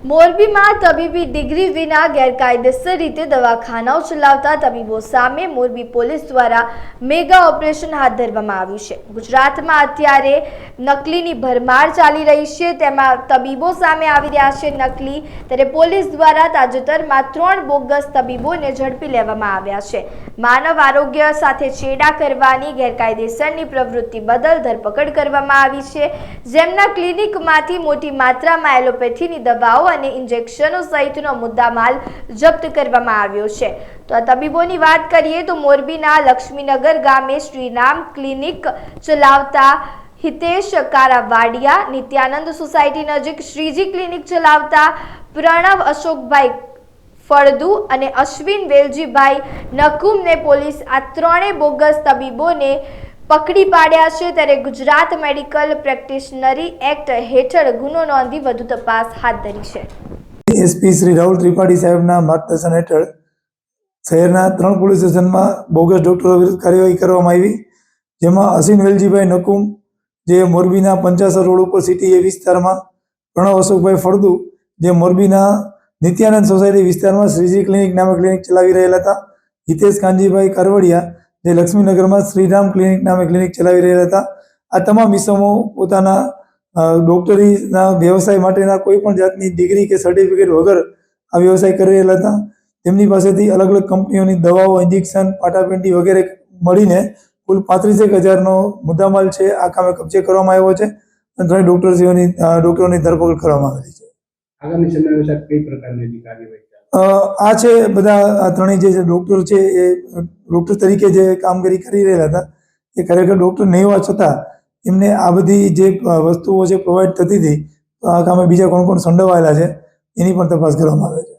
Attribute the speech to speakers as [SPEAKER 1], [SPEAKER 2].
[SPEAKER 1] મોરબીમાં તબીબી ડિગ્રી વિના ગેરકાયદેસર રીતે દવાખાનાઓ ચલાવતા તબીબો સામે મોરબી પોલીસ દ્વારા મેગા ઓપરેશન હાથ ધરવામાં આવ્યું છે। ગુજરાતમાં અત્યારે નકલીની ભરમાર ચાલી રહી છે, તેમાં તબીબો સામે આવી રહ્યા છે નકલી। ત્યારે પોલીસ દ્વારા તાજેતરમાં 3 બોગસ તબીબોને ઝડપી લેવામાં આવ્યા છે। માનવ આરોગ્ય સાથે છેડા કરવાની ગેરકાયદેસરની પ્રવૃત્તિ બદલ ધરપકડ કરવામાં આવી છે, જેમના ક્લિનિકમાંથી મોટી માત્રામાં એલોપેથીની દવાઓ અને ઇન્જેક્શનો સહિતનો મુદ્દામાલ જપ્ત કરવામાં આવ્યો છે। તો આ તબીબોની વાત કરીએ તો મોરબીના લક્ષ્મીનગર ગામે શ્રીરામ ક્લિનિક ચલાવતા હિતેશ કારાવાડિયા, નિત્યાનંદ સોસાયટી નજીક શ્રીજી ક્લિનિક ચલાવતા પ્રણવ અશોકભાઈ ફળદુ અને અશ્વિન વેલજીભાઈ નકુમને પોલીસ આ 3 બોગસ તબીબોને પકડી પાડ્યા છે। ત્યારે ગુજરાત મેડિકલ પ્રેક્ટિશનરી એક્ટ હેઠળ ગુનો નોંધી વધુ તપાસ હાથ ધરી છે।
[SPEAKER 2] એસપી શ્રી રાહુલ ત્રિપાઠી સાહેબના માર્ગદર્શન હેઠળ શહેરના 3 પોલીસ સ્ટેશનમાં બોગસ ડોક્ટરો વિરુદ્ધ કાર્યવાહી કરવામાં આવી, જેમાં અશ્વિન વેલજીભાઈ નકુમ જે મોરબીના 55 રોડ ઉપર સિટી એ વિસ્તારમાં, પ્રણવ અશોકભાઈ ફળદુ જે મોરબીના નિત્યાનંદ સોસાયટી વિસ્તારમાં શ્રીજી ક્લિનિક નામે ક્લિનિક ચલાવી રહેલા હતા, હિતેશ કાનજીભાઈ કારવડિયા જે લક્ષ્મીનગરમાં શ્રીરામ ક્લિનિક નામે ક્લિનિક ચલાવી રહ્યા હતા। આ તમામ ઇસમો પોતાના ડોક્ટરીના વ્યવસાય માટેના કોઈ પણ જાતની ડિગ્રી કે સર્ટિફિકેટ વગર આ વ્યવસાય કરી રહેલા હતા। તેમની પાસેથી અલગ અલગ કંપનીઓની દવાઓ, ઇન્જેક્શન, પાટાપેન્ટી વગેરે મળીને કુલ 35,000નો મુદ્દામાલ છે આ કામે કબજે કરવામાં આવ્યો છે અને 3 ડોક્ટરોની ધરપકડ કરવામાં આવેલી છે।
[SPEAKER 3] આગામી સમયમાં કઈ પ્રકારની કાર્યવાહી
[SPEAKER 2] આ છે બધા 3 જે ડોક્ટર છે એ ડોક્ટર તરીકે જે કામગીરી કરી રહેલા હતા એ ખરેખર ડોક્ટર નહીં હોવા છતાં એમને આ બધી જે વસ્તુઓ છે પ્રોવાઈડ થતી હતી, તો આ કામે બીજા કોણ સંડોવાયેલા છે એની પણ તપાસ કરવામાં આવે છે।